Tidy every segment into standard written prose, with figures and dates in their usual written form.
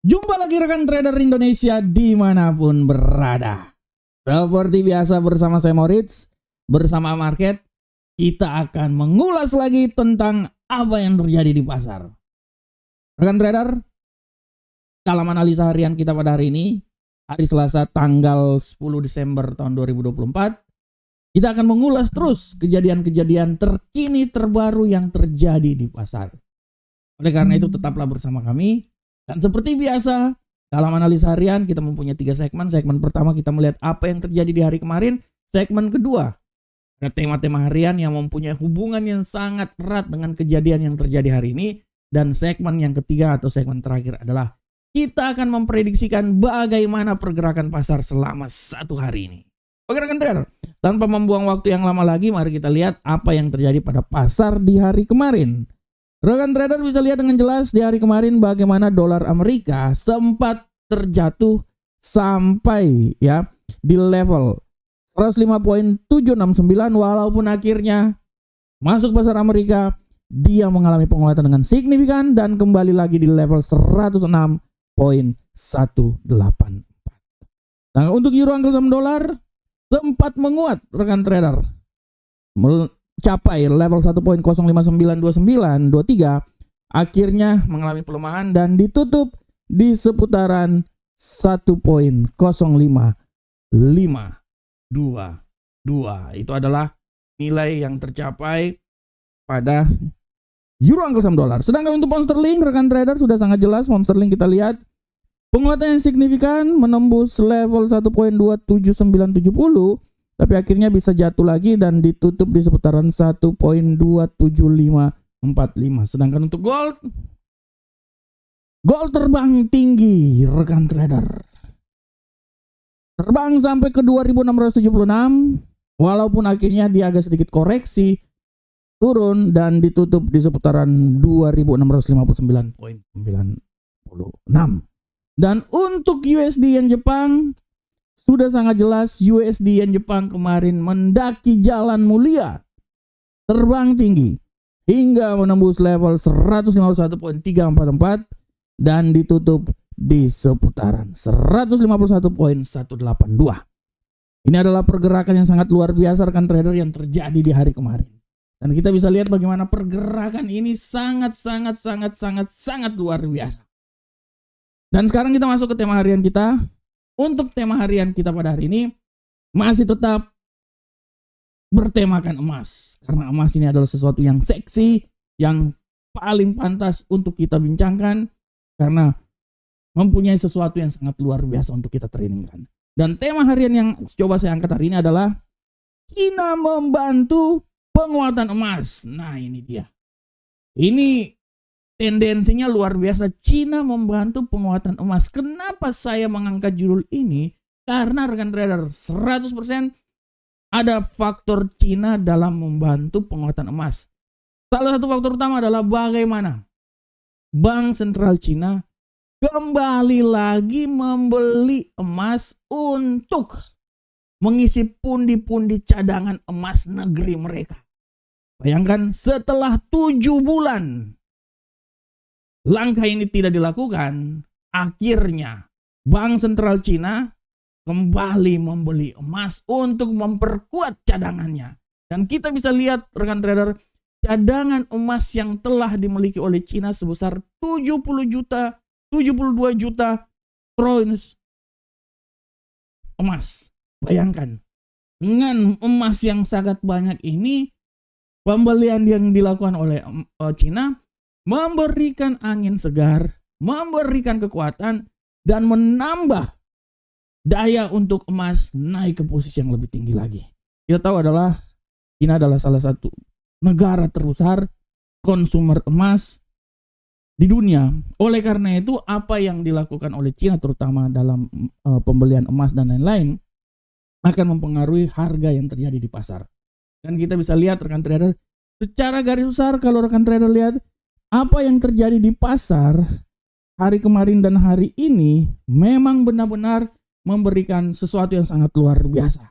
Jumpa lagi rekan trader Indonesia dimanapun berada. Seperti biasa bersama saya Moritz, bersama Market, kita akan mengulas lagi tentang apa yang terjadi di pasar. Rekan trader, dalam analisa harian kita pada hari ini, hari Selasa tanggal 10 Desember tahun 2024, kita akan mengulas terus kejadian-kejadian terkini terbaru yang terjadi di pasar. Oleh karena itu tetaplah bersama kami. Dan seperti biasa, dalam analisa harian kita mempunyai 3 segmen. Segmen pertama kita melihat apa yang terjadi di hari kemarin. Segmen kedua, ada tema-tema harian yang mempunyai hubungan yang sangat erat dengan kejadian yang terjadi hari ini. Dan segmen yang ketiga atau segmen terakhir adalah kita akan memprediksikan bagaimana pergerakan pasar selama satu hari ini. Oke rekan trader, tanpa membuang waktu yang lama lagi, mari kita lihat apa yang terjadi pada pasar di hari kemarin. Rekan trader bisa lihat dengan jelas di hari kemarin bagaimana dolar Amerika sempat terjatuh sampai di level 105.769, walaupun akhirnya masuk pasar Amerika dia mengalami penguatan dengan signifikan dan kembali lagi di level 106.184. Nah, untuk euro angkel sama dolar sempat menguat rekan trader, mencapai level 1.0592923, akhirnya mengalami pelemahan dan ditutup di seputaran 1.05522. Itu adalah nilai yang tercapai pada euro angkel sama dolar. Sedangkan untuk pound sterling rekan trader sudah sangat jelas. Pound sterling kita lihat penguatan yang signifikan menembus level 1.27970, tapi akhirnya bisa jatuh lagi dan ditutup di seputaran 1.27545. Sedangkan untuk gold terbang tinggi rekan trader. Terbang sampai ke 2676, walaupun akhirnya dia agak sedikit koreksi turun dan ditutup di seputaran 2659.96. Dan untuk USD yen Jepang sudah sangat jelas, USD yen Jepang kemarin mendaki jalan mulia, terbang tinggi hingga menembus level 151.344 dan ditutup di seputaran 151.182. Ini adalah pergerakan yang sangat luar biasa rekan trader yang terjadi di hari kemarin. Dan kita bisa lihat bagaimana pergerakan ini sangat luar biasa. Dan sekarang kita masuk ke tema harian kita. Untuk tema harian kita pada hari ini masih tetap bertemakan emas. Karena emas ini adalah sesuatu yang seksi, yang paling pantas untuk kita bincangkan. Karena mempunyai sesuatu yang sangat luar biasa untuk kita trainingkan. Dan tema harian yang coba saya angkat hari ini adalah Cina membantu penguatan emas. Nah ini dia. Ini tendensinya luar biasa, Cina membantu penguatan emas. Kenapa saya mengangkat judul ini? Karena rekan trader 100% ada faktor Cina dalam membantu penguatan emas. Salah satu faktor utama adalah bagaimana Bank Sentral Cina kembali lagi membeli emas untuk mengisi pundi-pundi cadangan emas negeri mereka. Bayangkan setelah 7 bulan langkah ini tidak dilakukan, akhirnya Bank Sentral Cina kembali membeli emas untuk memperkuat cadangannya. Dan kita bisa lihat rekan trader, cadangan emas yang telah dimiliki oleh Cina sebesar 72 juta troins emas. Bayangkan, dengan emas yang sangat banyak ini, pembelian yang dilakukan oleh Cina memberikan angin segar, memberikan kekuatan, dan menambah daya untuk emas naik ke posisi yang lebih tinggi lagi. Kita tahu adalah China adalah salah satu negara terbesar konsumer emas di dunia. Oleh karena itu, apa yang dilakukan oleh China terutama dalam pembelian emas dan lain-lain akan mempengaruhi harga yang terjadi di pasar. Dan kita bisa lihat rekan trader, secara garis besar kalau rekan trader lihat apa yang terjadi di pasar hari kemarin dan hari ini memang benar-benar memberikan sesuatu yang sangat luar biasa.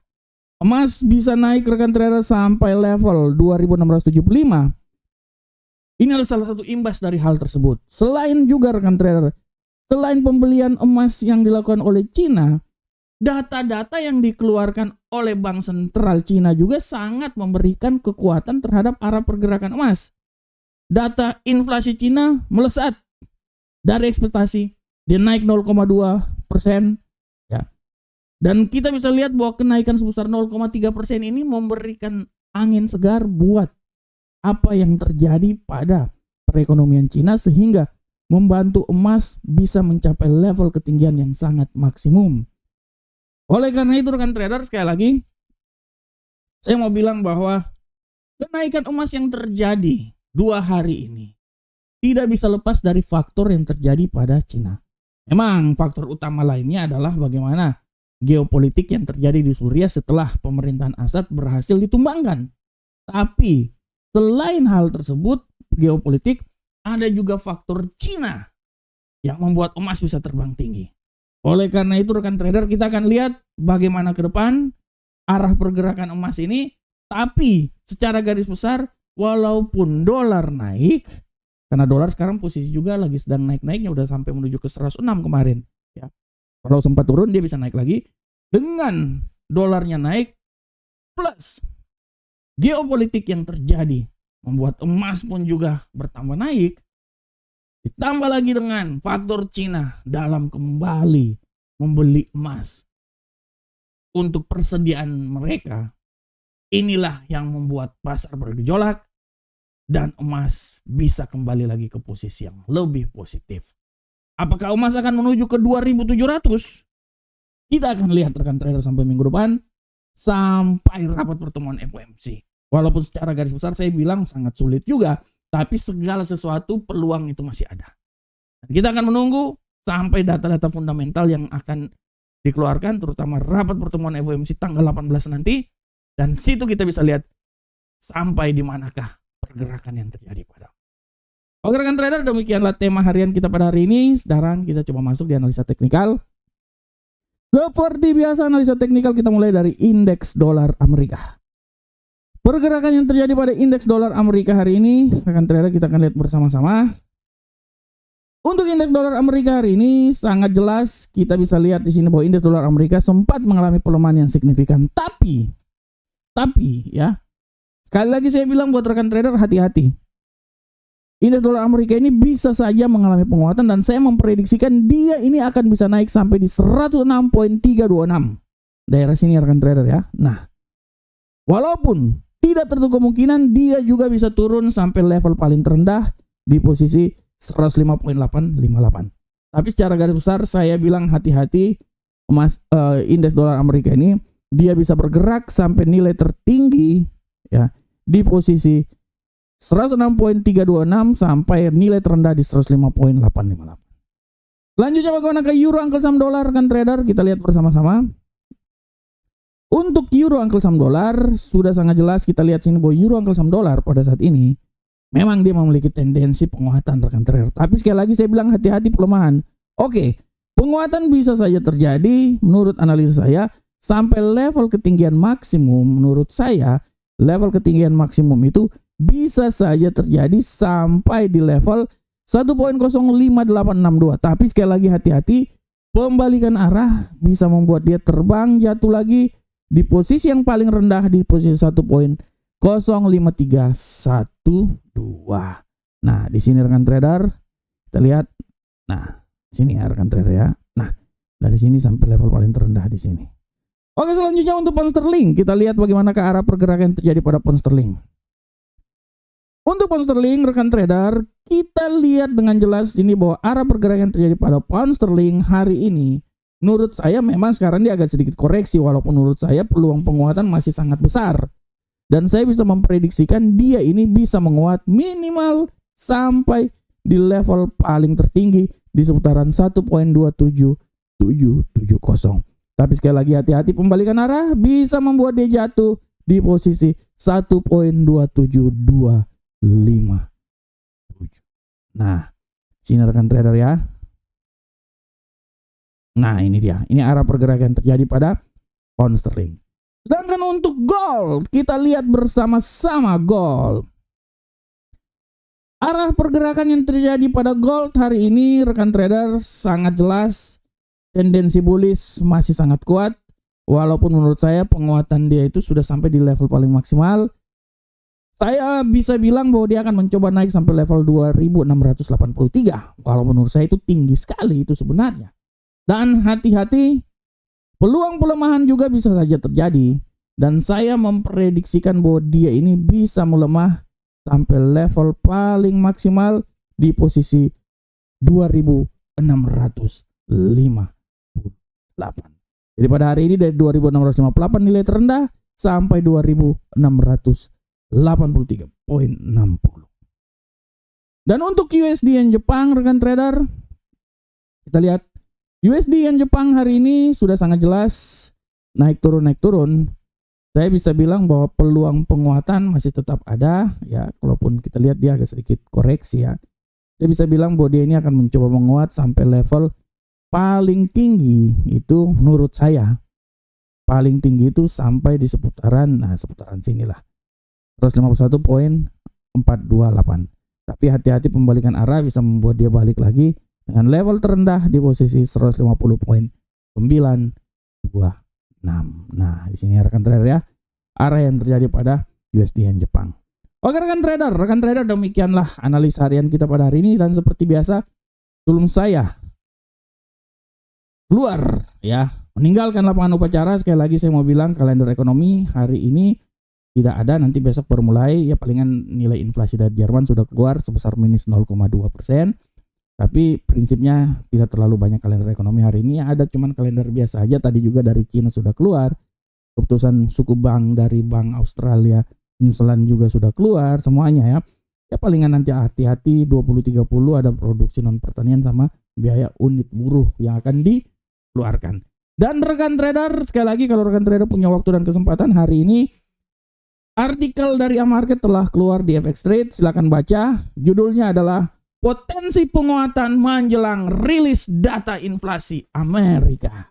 Emas bisa naik rekan trader sampai level 2675. Ini adalah salah satu imbas dari hal tersebut. Selain juga rekan trader, selain pembelian emas yang dilakukan oleh Cina, data-data yang dikeluarkan oleh Bank Sentral Cina juga sangat memberikan kekuatan terhadap arah pergerakan emas. Data inflasi Cina melesat dari ekspektasi, dia naik 0,2%, ya. Dan kita bisa lihat bahwa kenaikan sebesar 0,3% ini memberikan angin segar buat apa yang terjadi pada perekonomian Cina, sehingga membantu emas bisa mencapai level ketinggian yang sangat maksimum. Oleh karena itu rekan trader, sekali lagi saya mau bilang bahwa kenaikan emas yang terjadi 2 hari ini tidak bisa lepas dari faktor yang terjadi pada Cina. Memang faktor utama lainnya adalah bagaimana geopolitik yang terjadi di Suriah setelah pemerintahan Assad berhasil ditumbangkan. Tapi selain hal tersebut, geopolitik, ada juga faktor Cina yang membuat emas bisa terbang tinggi. Oleh karena itu rekan trader, kita akan lihat bagaimana ke depan arah pergerakan emas ini. Tapi secara garis besar, walaupun dolar naik, karena dolar sekarang posisi juga lagi sedang naik-naiknya, udah sampai menuju ke 106 kemarin, ya. Kalau sempat turun dia bisa naik lagi. Dengan dolarnya naik plus geopolitik yang terjadi membuat emas pun juga bertambah naik. Ditambah lagi dengan faktor Cina dalam kembali membeli emas untuk persediaan mereka. Inilah yang membuat pasar bergejolak dan emas bisa kembali lagi ke posisi yang lebih positif. Apakah emas akan menuju ke 2.700? Kita akan lihat rekan trader sampai minggu depan, sampai rapat pertemuan FOMC. Walaupun secara garis besar saya bilang sangat sulit juga, tapi segala sesuatu peluang itu masih ada. Dan kita akan menunggu sampai data-data fundamental yang akan dikeluarkan, terutama rapat pertemuan FOMC tanggal 18 nanti. Dan situ kita bisa lihat sampai di manakah pergerakan yang terjadi pada. Oke rekan trader, demikianlah tema harian kita pada hari ini. Sekarang kita coba masuk di analisa teknikal. Seperti biasa analisa teknikal kita mulai dari indeks dolar Amerika. Pergerakan yang terjadi pada indeks dolar Amerika hari ini, rekan trader, kita akan lihat bersama-sama. Untuk indeks dolar Amerika hari ini sangat jelas kita bisa lihat di sini bahwa indeks dolar Amerika sempat mengalami pelemahan yang signifikan. Tapi ya, sekali lagi saya bilang buat rekan trader, hati-hati. Indeks dolar Amerika ini bisa saja mengalami penguatan dan saya memprediksikan dia ini akan bisa naik sampai di 106.326. Daerah sini rekan trader ya. Nah, walaupun tidak tertutup kemungkinan dia juga bisa turun sampai level paling terendah di posisi 105.858. Tapi secara garis besar saya bilang hati-hati, indeks dolar Amerika ini dia bisa bergerak sampai nilai tertinggi ya di posisi 106.326 sampai nilai terendah di 105.858. Selanjutnya bagaimana ke euro angkel saham dolar rekan trader, kita lihat bersama-sama. Untuk euro angkel saham dolar sudah sangat jelas kita lihat sini bahwa euro angkel saham dolar pada saat ini memang dia memiliki tendensi penguatan rekan trader. Tapi sekali lagi saya bilang hati-hati pelemahan. Oke, penguatan bisa saja terjadi menurut analisa saya sampai level ketinggian maksimum. Menurut saya level ketinggian maksimum itu bisa saja terjadi sampai di level 1.05862. Tapi sekali lagi hati-hati, pembalikan arah bisa membuat dia terbang jatuh lagi di posisi yang paling rendah di posisi 1.05312. Nah, di sini rekan trader kita lihat. Nah, sini ya rekan trader ya. Nah, dari sini sampai level paling terendah di sini. Oke, selanjutnya untuk pound sterling, kita lihat bagaimana ke arah pergerakan yang terjadi pada pound sterling. Untuk pound sterling rekan trader, kita lihat dengan jelas ini bahwa arah pergerakan yang terjadi pada pound sterling hari ini, menurut saya memang sekarang dia agak sedikit koreksi, walaupun menurut saya peluang penguatan masih sangat besar. Dan saya bisa memprediksikan dia ini bisa menguat minimal sampai di level paling tertinggi di seputaran 1.27770. Tapi sekali lagi hati-hati, pembalikan arah bisa membuat dia jatuh di posisi 1.27257. Nah, sini rekan trader ya. Nah, ini dia. Ini arah pergerakan yang terjadi pada pound sterling. Sedangkan untuk gold, kita lihat bersama-sama gold. Arah pergerakan yang terjadi pada gold hari ini rekan trader sangat jelas. Tendensi bullish masih sangat kuat. Walaupun menurut saya penguatan dia itu sudah sampai di level paling maksimal. Saya bisa bilang bahwa dia akan mencoba naik sampai level 2683. Walaupun menurut saya itu tinggi sekali itu sebenarnya. Dan hati-hati, peluang pelemahan juga bisa saja terjadi. Dan saya memprediksikan bahwa dia ini bisa melemah sampai level paling maksimal di posisi 2658. Jadi pada hari ini dari 2658 nilai terendah sampai 2683.60. Dan untuk USD yen Jepang rekan trader, kita lihat USD yen Jepang hari ini sudah sangat jelas naik turun. Saya bisa bilang bahwa peluang penguatan masih tetap ada ya, walaupun kita lihat dia agak sedikit koreksi ya. Saya bisa bilang bahwa dia ini akan mencoba menguat sampai level paling tinggi itu menurut saya. Paling tinggi itu sampai di seputaran sinilah. 151.428. Tapi hati-hati pembalikan arah bisa membuat dia balik lagi dengan level terendah di posisi 150.926. Nah, di sini rekan trader ya, arah yang terjadi pada USD yen Jepang. Oke rekan trader, demikianlah analisa harian kita pada hari ini. Dan seperti biasa, sebelum saya keluar ya, meninggalkan lapangan upacara, sekali lagi saya mau bilang kalender ekonomi hari ini tidak ada, nanti besok baru mulai ya. Palingan nilai inflasi dari Jerman sudah keluar sebesar minus 0,2%. Tapi prinsipnya tidak terlalu banyak kalender ekonomi hari ini. Ada cuman kalender biasa aja. Tadi juga dari Cina sudah keluar. Keputusan suku bank dari Bank Australia, New Zealand juga sudah keluar semuanya ya. Ya palingan nanti hati-hati 2030 ada produksi non pertanian sama biaya unit buruh yang akan dikeluarkan. Dan rekan trader, sekali lagi kalau rekan trader punya waktu dan kesempatan hari ini, artikel dari Amarket telah keluar di FX Trade, silakan baca. Judulnya adalah Potensi Penguatan Menjelang Rilis Data Inflasi Amerika.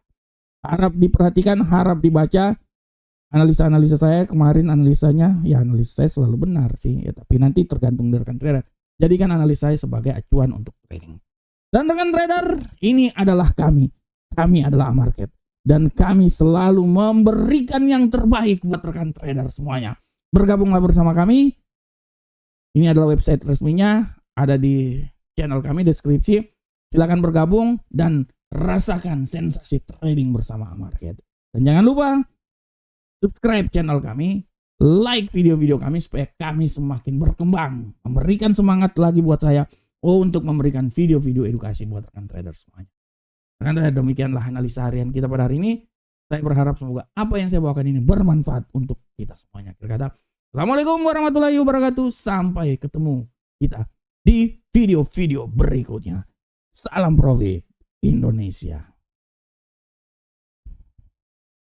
Harap diperhatikan, harap dibaca. Analisa-analisa saya kemarin, analisa saya selalu benar sih ya, tapi nanti tergantung dari rekan trader. Jadikan analisa saya sebagai acuan untuk trading. Dan rekan trader, ini adalah kami adalah Amarket, dan kami selalu memberikan yang terbaik buat rekan trader semuanya. Bergabunglah bersama kami. Ini adalah website resminya, ada di channel kami, deskripsi. Silakan bergabung dan rasakan sensasi trading bersama Amarket. Dan jangan lupa subscribe channel kami, like video-video kami supaya kami semakin berkembang, memberikan semangat lagi buat saya untuk memberikan video-video edukasi buat rekan trader semuanya. Rekan trader, demikianlah analisa harian kita pada hari ini. Saya berharap semoga apa yang saya bawakan ini bermanfaat untuk kita semuanya. Berkata, Assalamualaikum warahmatullahi wabarakatuh. Sampai ketemu kita di video-video berikutnya. Salam profit Indonesia.